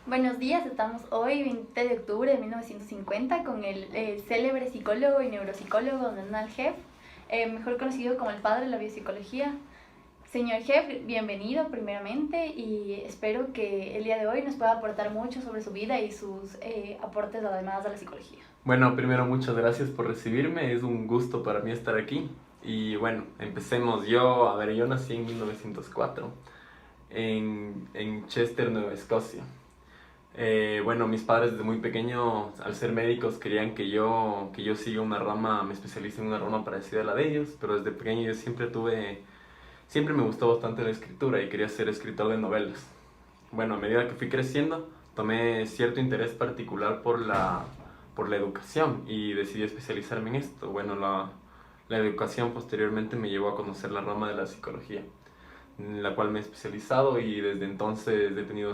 Buenos días, estamos hoy, 20 de octubre de 1950, con el célebre psicólogo y neuropsicólogo Donald Hebb, mejor conocido como el padre de la biopsicología. Señor Hebb, bienvenido primeramente y espero que el día de hoy nos pueda aportar mucho sobre su vida y sus aportes además a la psicología. Bueno, primero muchas gracias por recibirme, es un gusto para mí estar aquí. Y bueno, empecemos. Yo nací en 1904 en Chester, Nueva Escocia. Bueno, mis padres desde muy pequeño, al ser médicos, querían que yo siga una rama, me especialice en una rama parecida a la de ellos, pero desde pequeño yo siempre me gustó bastante la escritura y quería ser escritor de novelas. Bueno, a medida que fui creciendo, tomé cierto interés particular por la educación y decidí especializarme en esto. Bueno, la educación posteriormente me llevó a conocer la rama de la psicología, en la cual me he especializado y desde entonces he tenido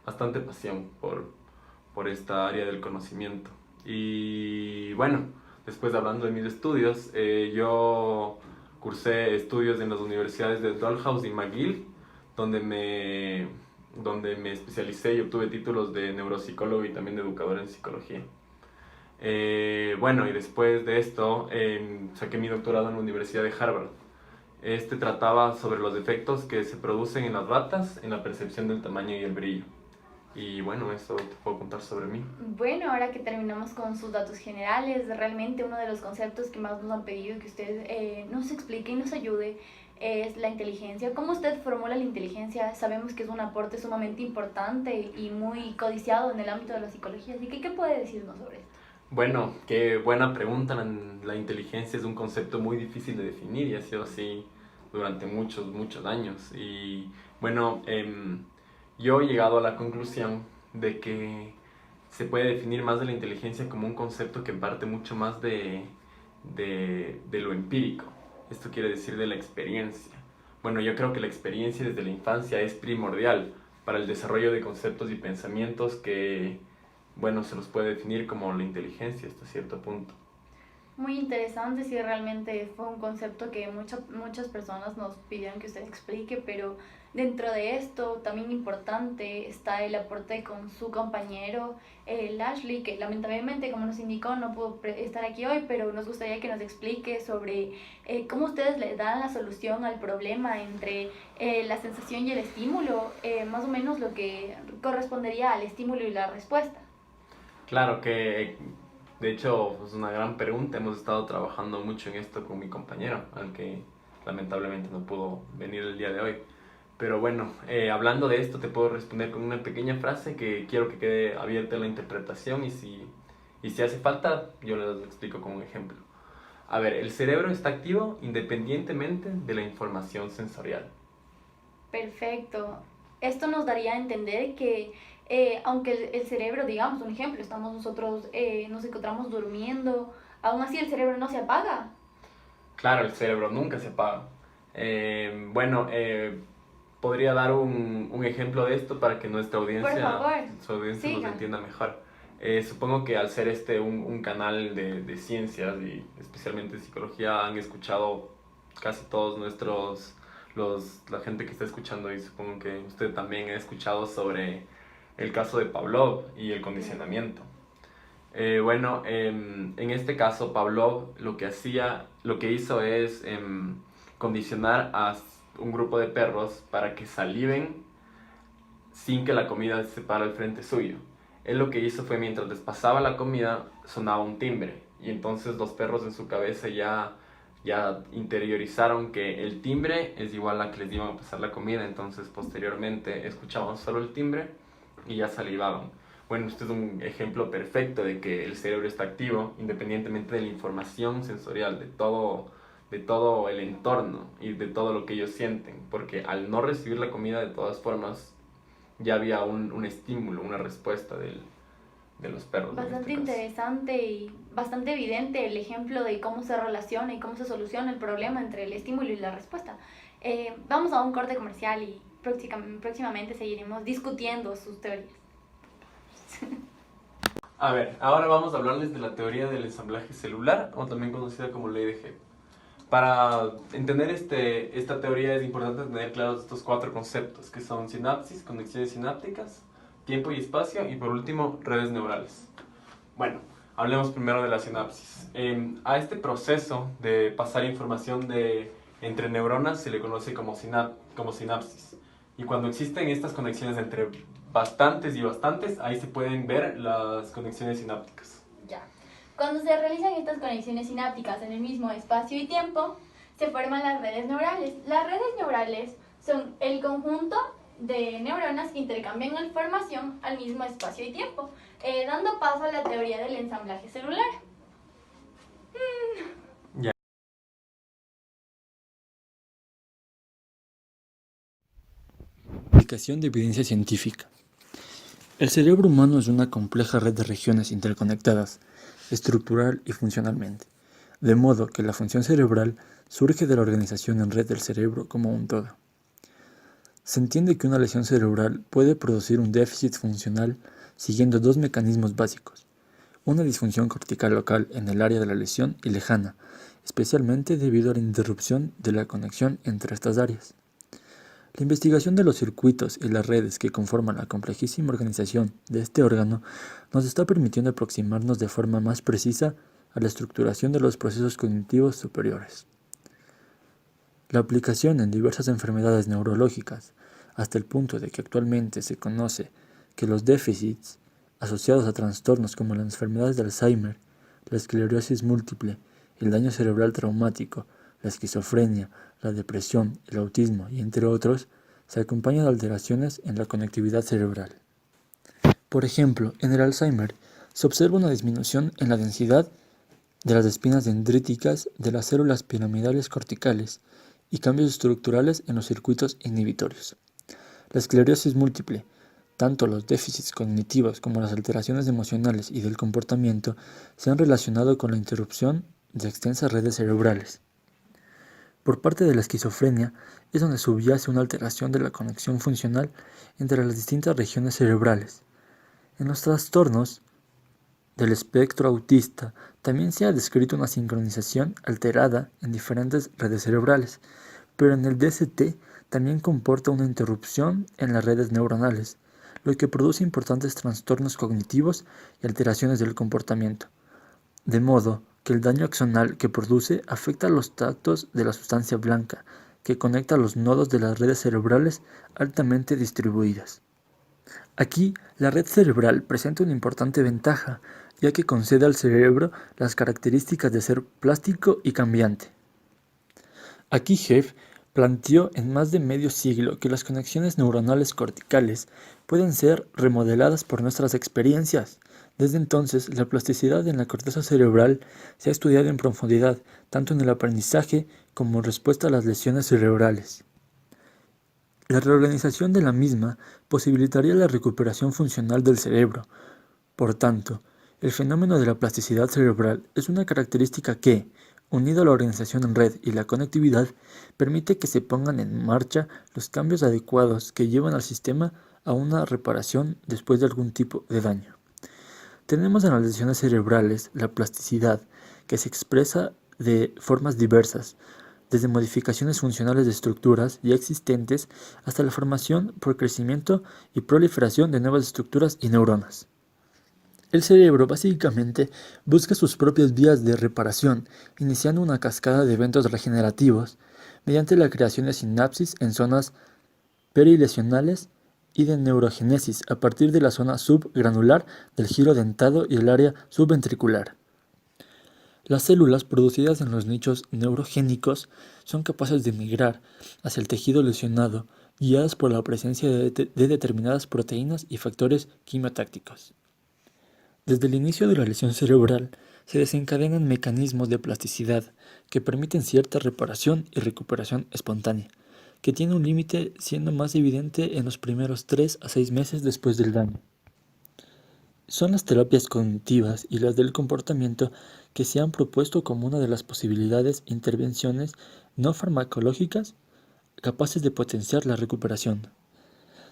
bastante pasión por esta área del conocimiento. Y bueno, después hablando de mis estudios, yo cursé estudios en las universidades de Dalhousie y McGill, donde me, donde me especialicé y obtuve títulos de neuropsicólogo y también de educador en psicología. Bueno, y después de esto saqué mi doctorado en la Universidad de Harvard. Este trataba sobre los efectos que se producen en las ratas en la percepción del tamaño y el brillo. Y bueno, eso te puedo contar sobre mí. Bueno, ahora que terminamos con sus datos generales, realmente uno de los conceptos que más nos han pedido que usted nos explique y nos ayude es la inteligencia. ¿Cómo usted formula la inteligencia? Sabemos que es un aporte sumamente importante y muy codiciado en el ámbito de la psicología, así que ¿qué puede decirnos sobre esto? Bueno, qué buena pregunta. La inteligencia es un concepto muy difícil de definir y ha sido así durante muchos años. Y bueno, yo he llegado a la conclusión de que se puede definir más de la inteligencia como un concepto que parte mucho más de lo empírico. Esto quiere decir de la experiencia. Bueno, yo creo que la experiencia desde la infancia es primordial para el desarrollo de conceptos y pensamientos que, bueno, se los puede definir como la inteligencia hasta cierto punto. Muy interesante, sí, realmente fue un concepto que muchas personas nos pidieron que usted explique, pero dentro de esto también importante está el aporte con su compañero Ashley, que lamentablemente, como nos indicó, no pudo estar aquí hoy, pero nos gustaría que nos explique sobre cómo ustedes le dan la solución al problema entre la sensación y el estímulo, más o menos lo que correspondería al estímulo y la respuesta. Claro que, de hecho, es una gran pregunta. Hemos estado trabajando mucho en esto con mi compañero, al que lamentablemente no pudo venir el día de hoy. Pero bueno, hablando de esto, te puedo responder con una pequeña frase que quiero que quede abierta a la interpretación y si hace falta, yo les explico con un ejemplo. A ver, el cerebro está activo independientemente de la información sensorial. Perfecto. Esto nos daría a entender que aunque el cerebro, digamos un ejemplo, estamos nosotros, nos encontramos durmiendo, aún así el cerebro no se apaga. Claro, el cerebro nunca se apaga. Bueno, podría dar un ejemplo de esto para que Por favor, su audiencia nos siga. entienda mejor. Supongo que al ser este un canal de ciencias y especialmente de psicología han escuchado casi todos la gente que está escuchando, y supongo que usted también ha escuchado sobre el caso de Pavlov y el condicionamiento. Bueno, en este caso Pavlov lo que hizo es condicionar a un grupo de perros para que saliven sin que la comida se para al frente suyo. Él lo que hizo fue, mientras les pasaba la comida, sonaba un timbre, y entonces los perros en su cabeza ya interiorizaron que el timbre es igual a que les iban a pasar la comida. Entonces posteriormente escuchaban solo el timbre y ya salivaban. Bueno, este es un ejemplo perfecto de que el cerebro está activo independientemente de la información sensorial, de todo el entorno y de todo lo que ellos sienten, porque al no recibir la comida, de todas formas ya había un estímulo, una respuesta de los perros en este Bastante caso. interesante y bastante evidente el ejemplo de cómo se relaciona y cómo se soluciona el problema entre el estímulo y la respuesta. Vamos a un corte comercial y próximamente seguiremos discutiendo sus teorías. A ver, ahora vamos a hablarles de la teoría del ensamblaje celular, o también conocida como ley de Hebb. Para entender esta teoría es importante tener claros estos cuatro conceptos, que son sinapsis, conexiones sinápticas, tiempo y espacio, y por último, redes neurales. Bueno, hablemos primero de la sinapsis. A este proceso de pasar información entre neuronas se le conoce como sinapsis. Y cuando existen estas conexiones entre bastantes y bastantes, ahí se pueden ver las conexiones sinápticas. Ya. Cuando se realizan estas conexiones sinápticas en el mismo espacio y tiempo, se forman las redes neurales. Las redes neurales son el conjunto de neuronas que intercambian información al mismo espacio y tiempo, dando paso a la teoría del ensamblaje celular. Ya. Aplicación de evidencia científica. El cerebro humano es una compleja red de regiones interconectadas, estructural y funcionalmente, de modo que la función cerebral surge de la organización en red del cerebro como un todo. Se entiende que una lesión cerebral puede producir un déficit funcional siguiendo dos mecanismos básicos: una disfunción cortical local en el área de la lesión y lejana, especialmente debido a la interrupción de la conexión entre estas áreas. La investigación de los circuitos y las redes que conforman la complejísima organización de este órgano nos está permitiendo aproximarnos de forma más precisa a la estructuración de los procesos cognitivos superiores. La aplicación en diversas enfermedades neurológicas, hasta el punto de que actualmente se conoce que los déficits asociados a trastornos como las enfermedades de Alzheimer, la esclerosis múltiple, el daño cerebral traumático, la esquizofrenia, la depresión, el autismo y entre otros, se acompañan de alteraciones en la conectividad cerebral. Por ejemplo, en el Alzheimer se observa una disminución en la densidad de las espinas dendríticas de las células piramidales corticales y cambios estructurales en los circuitos inhibitorios. La esclerosis múltiple, tanto los déficits cognitivos como las alteraciones emocionales y del comportamiento se han relacionado con la interrupción de extensas redes cerebrales. Por parte de la esquizofrenia es donde subyace una alteración de la conexión funcional entre las distintas regiones cerebrales. En los trastornos del espectro autista también se ha descrito una sincronización alterada en diferentes redes cerebrales, pero en el DST también comporta una interrupción en las redes neuronales, lo que produce importantes trastornos cognitivos y alteraciones del comportamiento, de modo que el daño axonal que produce afecta a los tractos de la sustancia blanca, que conecta los nodos de las redes cerebrales altamente distribuidas. Aquí, la red cerebral presenta una importante ventaja, ya que concede al cerebro las características de ser plástico y cambiante. Aquí Hebb planteó en más de medio siglo que las conexiones neuronales corticales pueden ser remodeladas por nuestras experiencias. Desde entonces, la plasticidad en la corteza cerebral se ha estudiado en profundidad, tanto en el aprendizaje como en respuesta a las lesiones cerebrales. La reorganización de la misma posibilitaría la recuperación funcional del cerebro. Por tanto, el fenómeno de la plasticidad cerebral es una característica que, unido a la organización en red y la conectividad, permite que se pongan en marcha los cambios adecuados que llevan al sistema a una reparación después de algún tipo de daño. Tenemos en las lesiones cerebrales la plasticidad, que se expresa de formas diversas, desde modificaciones funcionales de estructuras ya existentes hasta la formación por crecimiento y proliferación de nuevas estructuras y neuronas. El cerebro básicamente busca sus propias vías de reparación, iniciando una cascada de eventos regenerativos mediante la creación de sinapsis en zonas perilesionales y de neurogénesis a partir de la zona subgranular del giro dentado y el área subventricular. Las células producidas en los nichos neurogénicos son capaces de migrar hacia el tejido lesionado, guiadas por la presencia de determinadas proteínas y factores quimiotácticos. Desde el inicio de la lesión cerebral se desencadenan mecanismos de plasticidad que permiten cierta reparación y recuperación espontánea, que tiene un límite siendo más evidente en los primeros 3 a 6 meses después del daño. Son las terapias cognitivas y las del comportamiento que se han propuesto como una de las posibilidades intervenciones no farmacológicas capaces de potenciar la recuperación.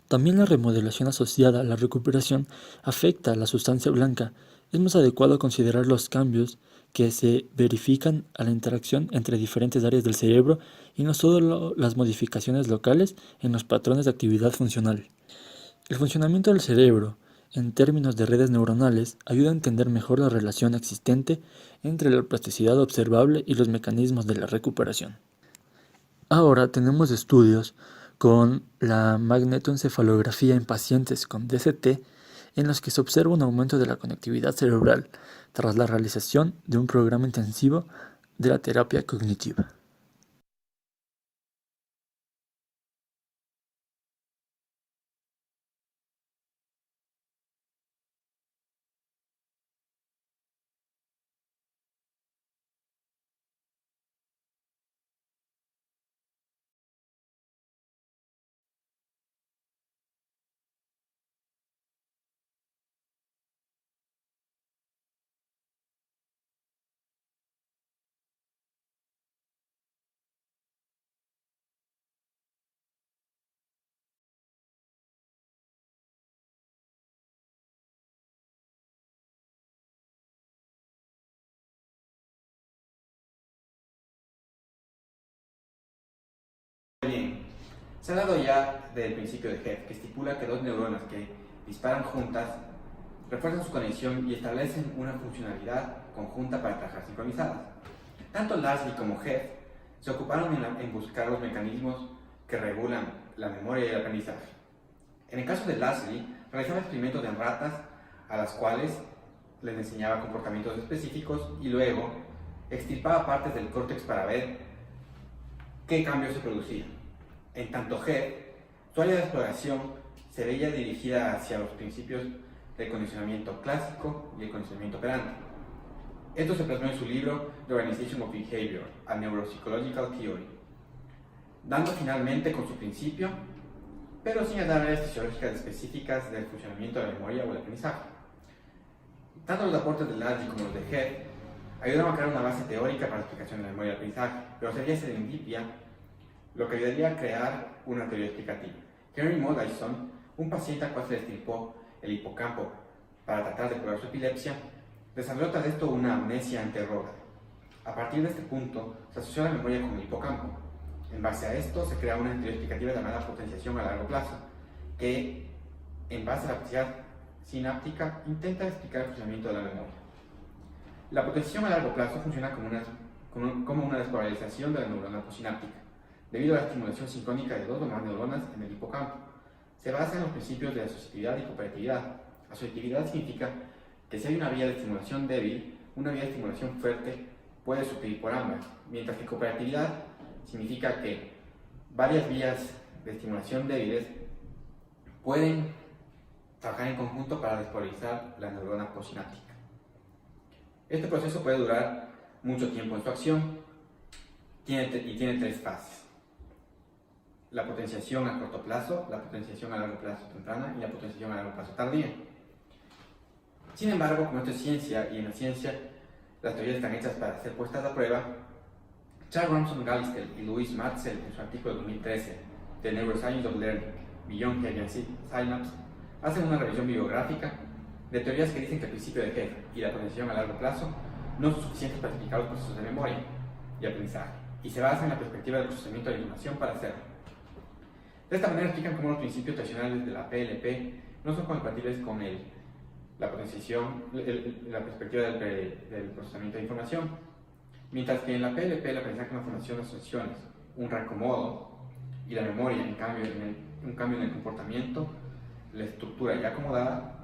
También la remodelación asociada a la recuperación afecta a la sustancia blanca. Es más adecuado considerar los cambios que se verifican a la interacción entre diferentes áreas del cerebro y no solo las modificaciones locales en los patrones de actividad funcional. El funcionamiento del cerebro, en términos de redes neuronales, ayuda a entender mejor la relación existente entre la plasticidad observable y los mecanismos de la recuperación. Ahora tenemos estudios con la magnetoencefalografía en pacientes con DCT en los que se observa un aumento de la conectividad cerebral tras la realización de un programa intensivo de la terapia cognitiva. Bien, se ha hablado ya del principio de Hebb, que estipula que dos neuronas que disparan juntas refuerzan su conexión y establecen una funcionalidad conjunta para trabajar sincronizadas. Tanto Laszlo como Hebb se ocuparon en buscar los mecanismos que regulan la memoria y el aprendizaje. En el caso de Laszlo, realizaba experimentos en ratas a las cuales les enseñaba comportamientos específicos y luego extirpaba partes del córtex para ver qué cambios se producían. En tanto Hebb, su área de exploración se veía dirigida hacia los principios del condicionamiento clásico y el condicionamiento operante. Esto se plasmó en su libro The Organization of Behavior, a Neuropsychological Theory, dando finalmente con su principio, pero sin dar áreas fisiológicas específicas del funcionamiento de la memoria o el aprendizaje. Tanto los aportes de Laszlo como los de Hebb ayudaron a crear una base teórica para la explicación de la memoria y el aprendizaje, pero sería serendipia lo que ayudaría a crear una teoría explicativa. Henry Molaison, un paciente al cual se le extirpó el hipocampo para tratar de curar su epilepsia, desarrolló tras esto una amnesia anterrógada. A partir de este punto, se asoció la memoria con el hipocampo. En base a esto, se crea una teoría explicativa llamada potenciación a largo plazo, que, en base a la plasticidad sináptica, intenta explicar el funcionamiento de la memoria. La potenciación a largo plazo funciona como una despolarización de la neurona postsináptica, debido a la estimulación sincrónica de dos o más neuronas en el hipocampo. Se basa en los principios de asociatividad y cooperatividad. Asociatividad significa que si hay una vía de estimulación débil, una vía de estimulación fuerte puede suplir por ambas, mientras que cooperatividad significa que varias vías de estimulación débiles pueden trabajar en conjunto para despolarizar la neurona postsináptica. Este proceso puede durar mucho tiempo en su acción y tiene tres fases: la potenciación a corto plazo, la potenciación a largo plazo temprana y la potenciación a largo plazo tardía. Sin embargo, como esto es ciencia y en la ciencia las teorías están hechas para ser puestas a prueba, Charles Ramson Gallistel y Louis Matzel, en su artículo de 2013 The Neuroscience of Learning, Beyond Hebb and Synapse, hacen una revisión bibliográfica de teorías que dicen que el principio de Hebb y la potenciación a largo plazo no son suficientes para explicar los procesos de memoria y aprendizaje, y se basan en la perspectiva del procesamiento de la información para hacerlo. De esta manera explican cómo los principios tradicionales de la PLP no son compatibles con la potenciación, la perspectiva del procesamiento de información, mientras que en la PLP el aprendizaje es una formación de asociaciones, un reacomodo, y la memoria, en cambio, un cambio en el comportamiento, la estructura ya acomodada.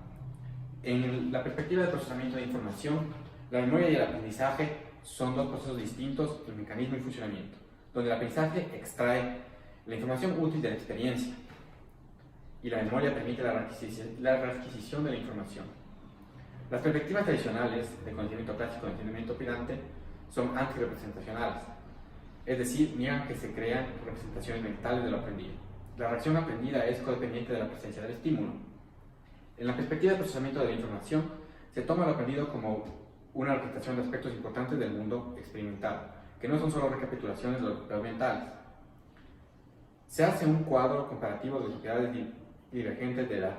En la perspectiva del procesamiento de información, la memoria y el aprendizaje son dos procesos distintos en mecanismo y funcionamiento, donde el aprendizaje extrae la información útil de la experiencia y la memoria permite la readquisición de la información. Las perspectivas tradicionales de conocimiento clásico y conocimiento operante son antirrepresentacionales, es decir, niegan que se crean representaciones mentales de lo aprendido. La reacción aprendida es codependiente de la presencia del estímulo. En la perspectiva del procesamiento de la información, se toma lo aprendido como una representación de aspectos importantes del mundo experimentado, que no son solo recapitulaciones de los mentales. Se hace un cuadro comparativo de propiedades divergentes de la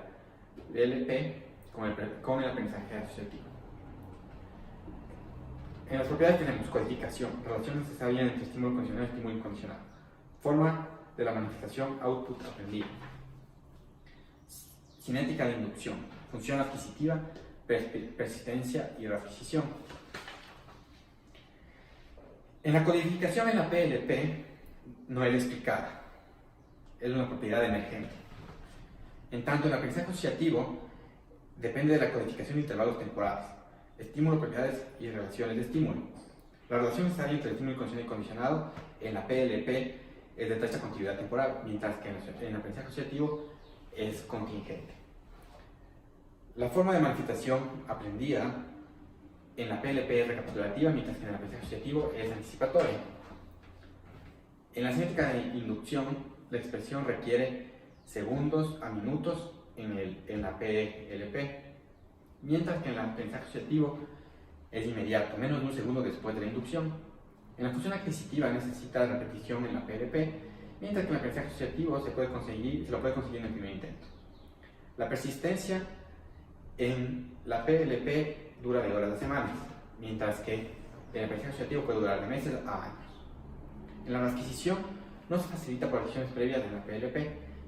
DLP con el aprendizaje asociativo. En las propiedades tenemos codificación, relación necesaria entre estímulo condicional y estímulo incondicional, forma de la manifestación output aprendido. cinética de inducción, función adquisitiva, persistencia y readquisición. En la codificación en la PLP no es explicada, es una propiedad emergente. En tanto, el aprendizaje asociativo depende de la codificación de intervalos temporales, estímulo, propiedades y relaciones de estímulo. La relación necesaria entre el estímulo y condicionado en la PLP es de tacha continuidad temporal, mientras que en el aprendizaje asociativo es contingente. La forma de manifestación aprendida en la PLP es recapitulativa, mientras que en el aprendizaje asociativo es anticipatoria. En la cinética de inducción, la expresión requiere segundos a minutos en la PLP, mientras que en el aprendizaje asociativo es inmediato, menos de un segundo después de la inducción. En la función adquisitiva necesita repetición en la PLP, mientras que en el aprendizaje asociativo se lo puede conseguir en el primer intento. La persistencia en la PLP dura de horas a semanas, mientras que en el aprendizaje asociativo puede durar de meses a años. En la readquisición no se facilita por adquisiciones previas en la PLP,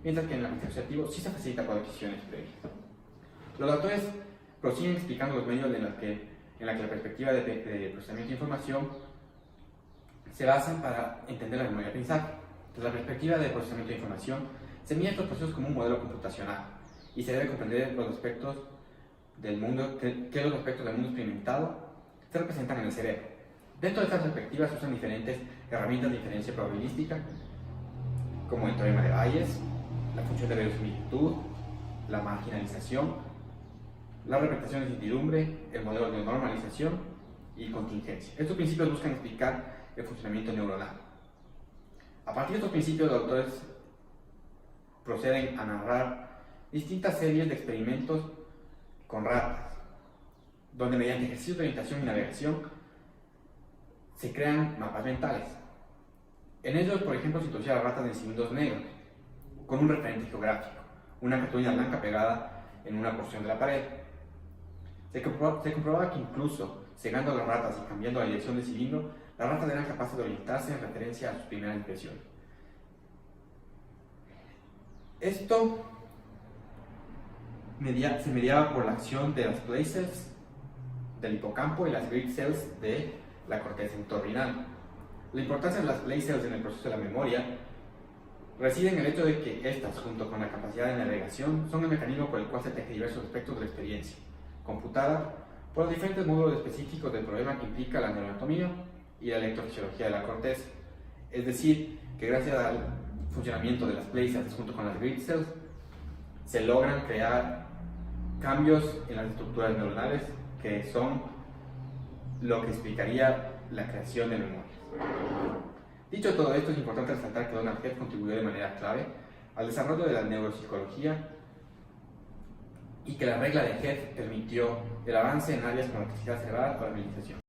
mientras que en el aprendizaje asociativo sí se facilita por adquisiciones previas. Los autores prosiguen explicando los medios en la que la perspectiva de procesamiento de información se basan para entender la memoria de aprendizaje. Desde la perspectiva de procesamiento de información, se miden estos procesos como un modelo computacional y se debe comprender los aspectos del mundo, que los aspectos del mundo experimentado se representan en el cerebro. Dentro de estas perspectivas se usan diferentes herramientas de inferencia probabilística, como el teorema de Bayes, la función de verosimilitud, la marginalización, la representación de incertidumbre, el modelo de normalización y contingencia. Estos principios buscan explicar el funcionamiento neuronal. A partir de estos principios, los autores proceden a narrar distintas series de experimentos con ratas, donde mediante ejercicios de orientación y navegación se crean mapas mentales. En ellos, por ejemplo, se introducía a las ratas en cilindros negros, con un referente geográfico, una cartulina blanca pegada en una porción de la pared. Se comprobaba que incluso cegando a las ratas y cambiando la dirección del cilindro, las ratas eran capaces de orientarse en referencia a sus primeras impresiones. Esto se mediaba por la acción de las play cells del hipocampo y las grid cells de la corteza entorrinal. La importancia de las play cells en el proceso de la memoria reside en el hecho de que estas, junto con la capacidad de navegación, son el mecanismo por el cual se tejen diversos aspectos de la experiencia computada por los diferentes módulos específicos del problema que implica la neuroanatomía y la electrofisiología de la corteza. Es decir, que gracias al funcionamiento de las play cells junto con las grid cells se logran crear cambios en las estructuras neuronales que son lo que explicaría la creación de memorias. Dicho todo esto, es importante resaltar que Donald Hebb contribuyó de manera clave al desarrollo de la neuropsicología y que la regla de Hebb permitió el avance en áreas como la plasticidad cerebral o la memorización.